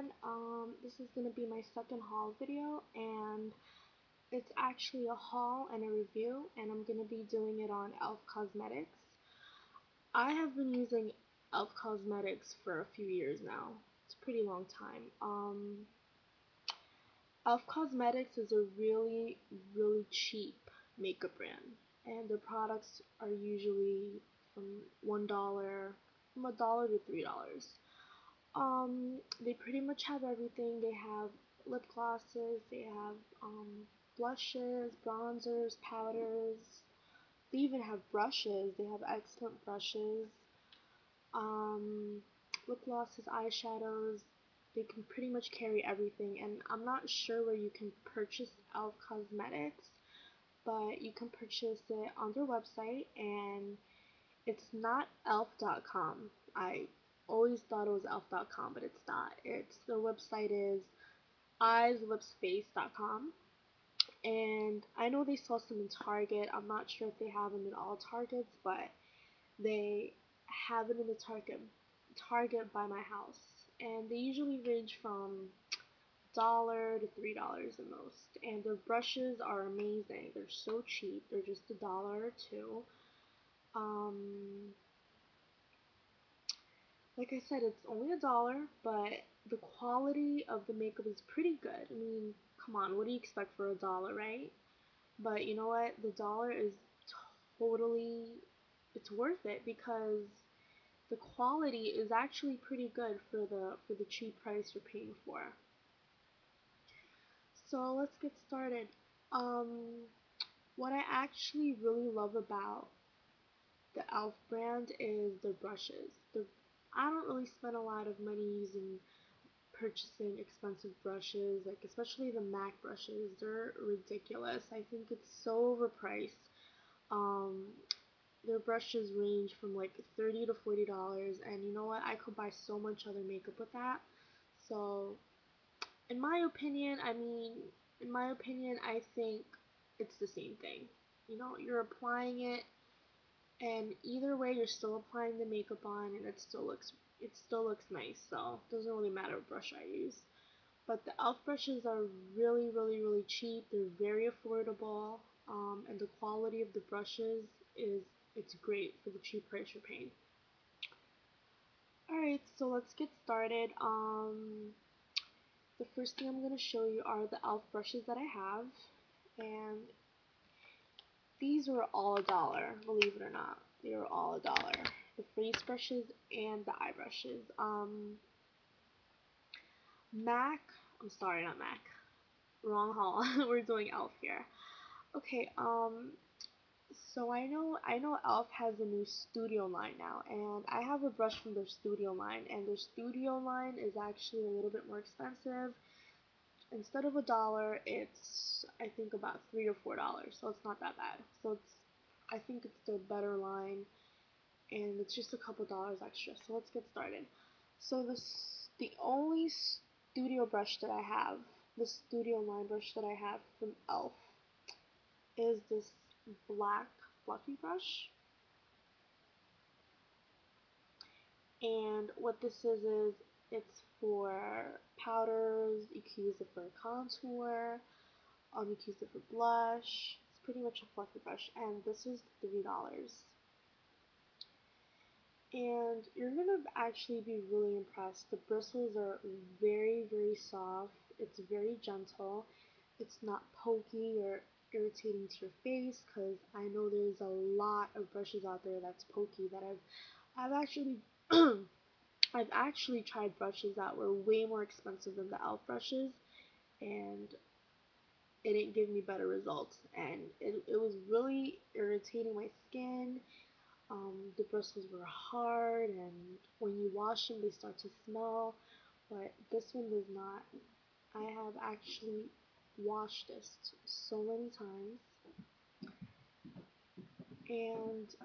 everyone. This is going to be my second haul video, and it's actually a haul and a review, and I'm going to be doing it on e.l.f. Cosmetics. I have been using e.l.f. Cosmetics for a few years now. It's a pretty long time. e.l.f. Cosmetics is a really, really cheap makeup brand, and their products are usually from $1, from $1 to $3. They pretty much have everything. They have lip glosses, they have blushes, bronzers, powders. They even have brushes. They have excellent brushes. Um, Lip glosses, eyeshadows. They can pretty much carry everything. And I'm not sure where you can purchase e.l.f. Cosmetics, but you can purchase it on their website, and it's not elf.com. I always thought it was elf.com, but it's not. Their website is eyeslipsface.com, and I know they sell some in Target. I'm not sure if they have them in all Targets, but they have it in the Target by my house, and they usually range from $1 to $3 the most. And their brushes are amazing. They're so cheap. They're just $1 or $2. Um, Like I said, it's only $1, but the quality of the makeup is pretty good. I mean, come on, what do you expect for $1, right? But you know what? The dollar is totally, it's worth it because the quality is actually pretty good for the cheap price you're paying for. So let's get started. What I actually really love about the e.l.f. brand is the brushes. I don't really spend a lot of money purchasing expensive brushes, like especially the MAC brushes. They're ridiculous. I think it's so overpriced. Um, their brushes range from like $30 to $40, and you know what? I could buy so much other makeup with that. So, in my opinion, I think it's the same thing. You know, you're applying it, and either way, you're still applying the makeup on, and it still looks nice. So, it doesn't really matter what brush I use. But the e.l.f. brushes are really, really, really cheap. They're very affordable, and the quality of the brushes it's great for the cheap price you're paying. Alright, so let's get started. The first thing I'm going to show you are the e.l.f. brushes that I have, and these were all $1, believe it or not. They were all $1. The face brushes and the eye brushes. MAC, I'm sorry, not MAC. Wrong haul. We're doing e.l.f. here. Okay, so I know e.l.f. has a new studio line now, and I have a brush from their studio line, and their studio line is actually a little bit more expensive. Instead of $1, it's I think about $3 or $4, so it's not that bad. So I think it's the better line, and it's just a couple dollars extra. So let's get started. So the only studio brush that I have, the studio line brush that I have from e.l.f. is this black fluffy brush. And what this is it's for powders. You can use it for contour. You can use it for blush. It's pretty much a fluffy brush, and this is $3. And you're gonna actually be really impressed. The bristles are very, very soft. It's very gentle. It's not pokey or irritating to your face, because I know there's a lot of brushes out there that's pokey that I've actually I've actually tried brushes that were way more expensive than the e.l.f. brushes, and it didn't give me better results, and it was really irritating my skin. The bristles were hard, and when you wash them, they start to smell, but this one does not. I have actually washed this so many times, and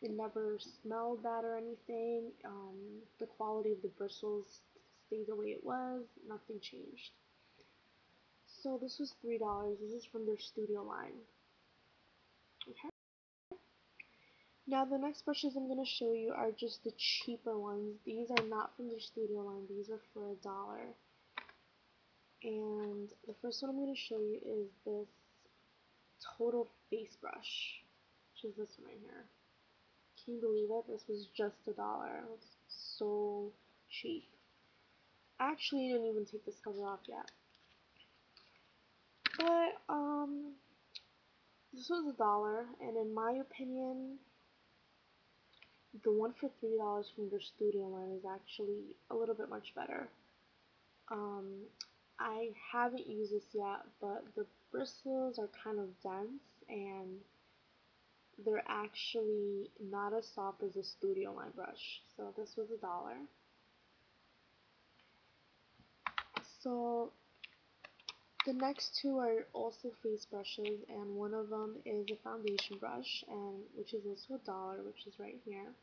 it never smelled bad or anything. The quality of the bristles stayed the way it was. Nothing changed. So this was $3. This is from their studio line. Okay. Now the next brushes I'm going to show you are just the cheaper ones. These are not from their studio line. These are for $1. And the first one I'm going to show you is this Total Face Brush, which is this one right here. Can you believe it? This was just $1. It was so cheap. I actually didn't even take this cover off yet. But this was $1, and in my opinion, the one for $3 from their studio line is actually a little bit much better. Um, I haven't used this yet, but the bristles are kind of dense and they're actually not as soft as a studio line brush. So this was $1. So the next two are also face brushes, and one of them is a foundation brush, and which is also $1, which is right here.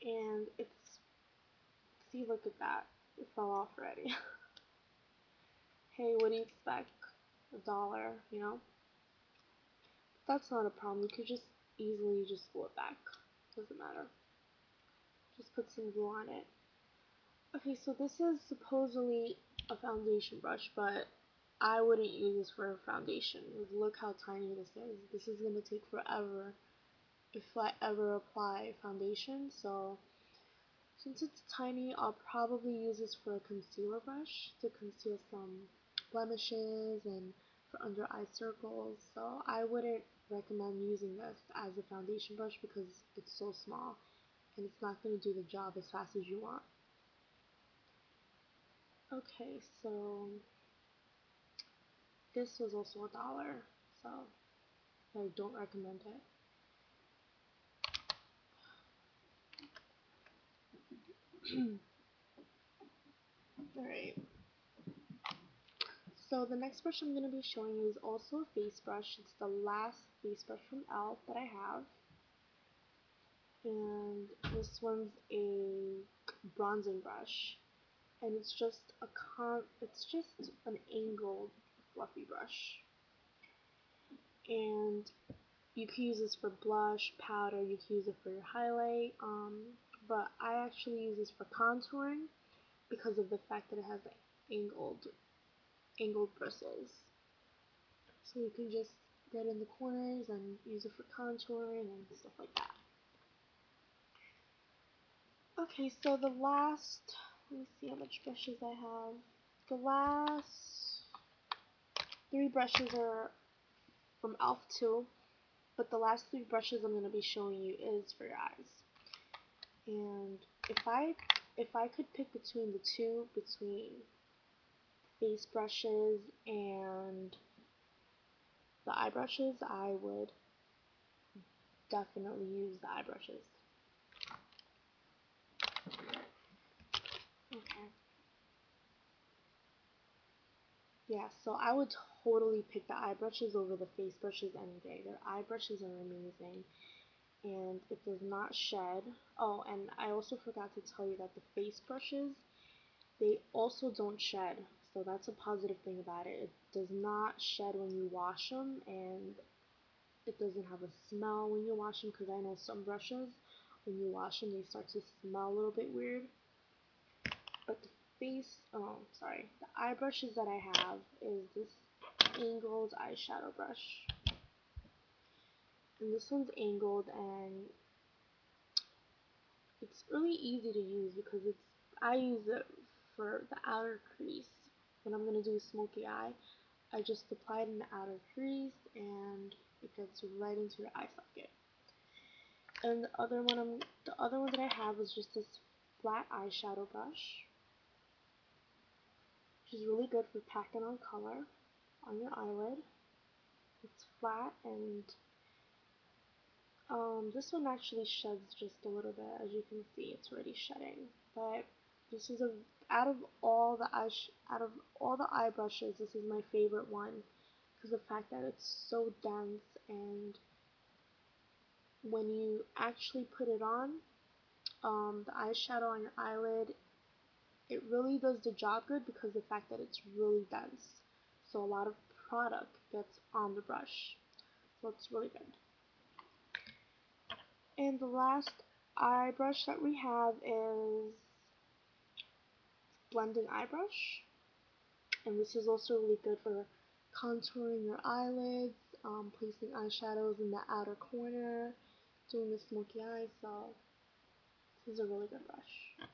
And it's, see, look at that, it fell off already. Hey, what do you expect? $1, you know? That's not a problem. You could just easily just glue it back. Doesn't matter. Just put some glue on it. Okay, so this is supposedly a foundation brush, but I wouldn't use this for a foundation. Look how tiny this is. This is going to take forever if I ever apply foundation. So since it's tiny, I'll probably use this for a concealer brush to conceal some blemishes and for under eye circles. So I wouldn't recommend using this as a foundation brush because it's so small and it's not going to do the job as fast as you want. Okay, so this was also $1, so I don't recommend it. Alright, so the next brush I'm going to be showing you is also a face brush. It's the last face brush from e.l.f. that I have. And this one's a bronzing brush. And it's just an angled fluffy brush. And you can use this for blush, powder, you can use it for your highlight, but I actually use this for contouring because of the fact that it has angled bristles. So you can just get in the corners and use it for contouring and stuff like that. Okay, so the last, let me see how much brushes I have. The last three brushes are from e.l.f. too, but the last three brushes I'm going to be showing you is for your eyes. And if I could pick between the two, between face brushes and the eye brushes, I would definitely use the eye brushes. Okay. Yeah, so I would totally pick the eye brushes over the face brushes any day. Their eye brushes are amazing and it does not shed. Oh, and I also forgot to tell you that the face brushes, they also don't shed. So that's a positive thing about it. It does not shed when you wash them, and it doesn't have a smell when you wash them, because I know some brushes, when you wash them, they start to smell a little bit weird. But the eye brushes that I have is this angled eyeshadow brush. And this one's angled, and it's really easy to use because I use it for the outer crease. When I'm going to do a smoky eye, I just apply it in the outer crease and it gets right into your eye socket. And the other one that I have is just this flat eyeshadow brush, which is really good for packing on color on your eyelid. It's flat, and this one actually sheds just a little bit. As you can see, it's already shedding. But this is out of all the eye brushes, this is my favorite one because of the fact that it's so dense, and when you actually put it on, the eyeshadow on your eyelid, it really does the job good because of the fact that it's really dense. So a lot of product gets on the brush. So it's really good. And the last eye brush that we have is blending eye brush. And this is also really good for contouring your eyelids, placing eyeshadows in the outer corner, doing the smoky eyes, so this is a really good brush.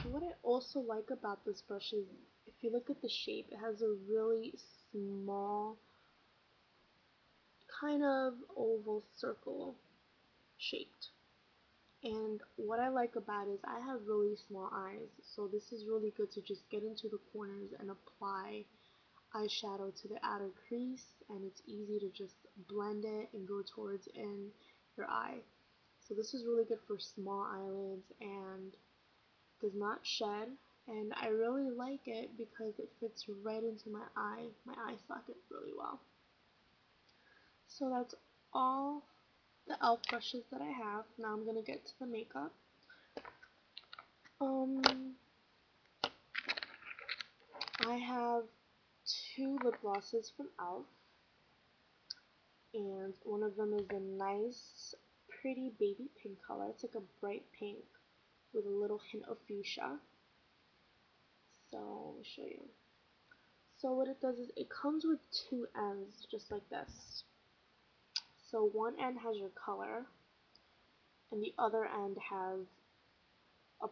What I also like about this brush is if you look at the shape, it has a really small kind of oval circle shaped. And what I like about it is I have really small eyes, so this is really good to just get into the corners and apply eyeshadow to the outer crease, and it's easy to just blend it and go towards in your eye. So this is really good for small eyelids and does not shed, and I really like it because it fits right into my eye socket really well. So that's all the e.l.f. brushes that I have. Now I'm gonna get to the makeup. I have two lip glosses from e.l.f. and one of them is a nice, pretty baby pink color. It's like a bright pink with a little hint of fuchsia. So let me show you. So what it does is it comes with two ends, just like this. So one end has your color, and the other end has a,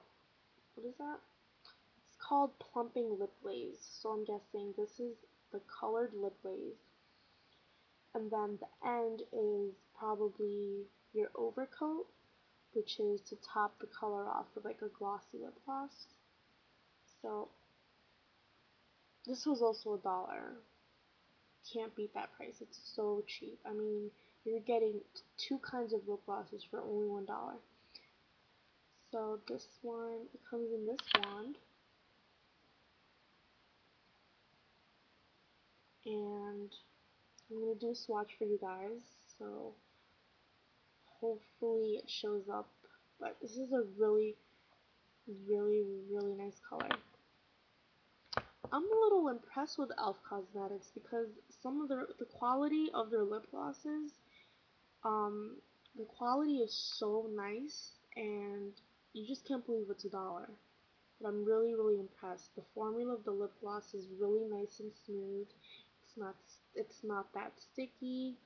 what is that? It's called plumping lip glaze. So I'm guessing this is the colored lip glaze. And then the end is probably your overcoat, which is to top the color off with like a glossy lip gloss. So this was also $1. Can't beat that price. It's so cheap. I mean, you're getting two kinds of lip glosses for only $1. So this one, it comes in this wand, and I'm gonna do a swatch for you guys. So hopefully it shows up. But this is a really, really, really nice color. I'm a little impressed with e.l.f. Cosmetics because some of the quality of their lip glosses, the quality is so nice, and you just can't believe it's $1. But I'm really, really impressed. The formula of the lip gloss is really nice and smooth. It's not that sticky.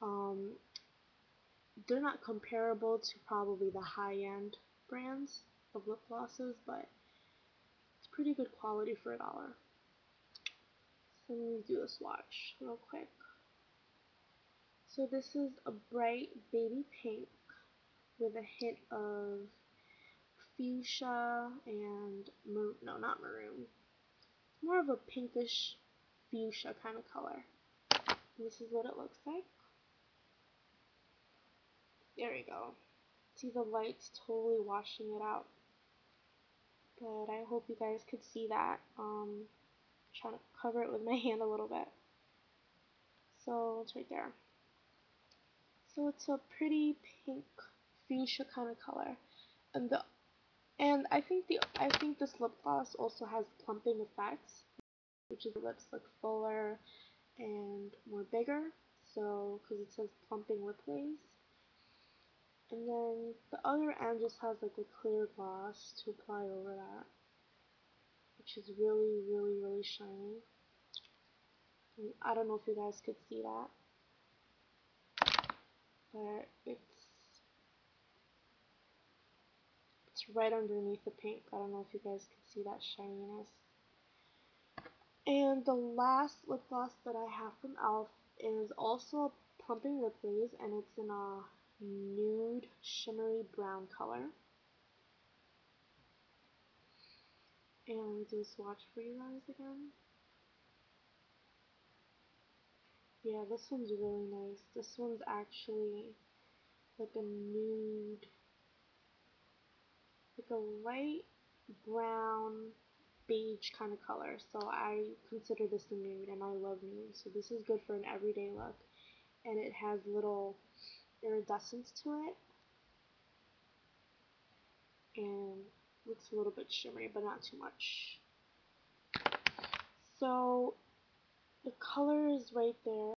Um, they're not comparable to probably the high-end brands of lip glosses, but it's pretty good quality for $1. So let me do a swatch real quick. So this is a bright baby pink with a hint of fuchsia and no, not maroon. More of a pinkish fuchsia kind of color. And this is what it looks like. There we go. See the lights totally washing it out. But I hope you guys could see that. Trying to cover it with my hand a little bit. So it's right there. So it's a pretty pink fuchsia kind of color. And I think this lip gloss also has plumping effects, which is the lips look fuller and more bigger. So because it says plumping lip glaze. And then the other end just has like a clear gloss to apply over that, which is really, really, really shiny. And I don't know if you guys could see that, but it's right underneath the pink. I don't know if you guys could see that shininess. And the last lip gloss that I have from e.l.f. is also a plumping lip glaze, and it's in a nude shimmery brown color. And let me do a swatch for you guys again. Yeah, this one's really nice. This one's actually like a nude, like a light brown beige kind of color. So I consider this a nude, and I love nude. So this is good for an everyday look. And it has little iridescence to it. And looks a little bit shimmery, but not too much. So the color is right there.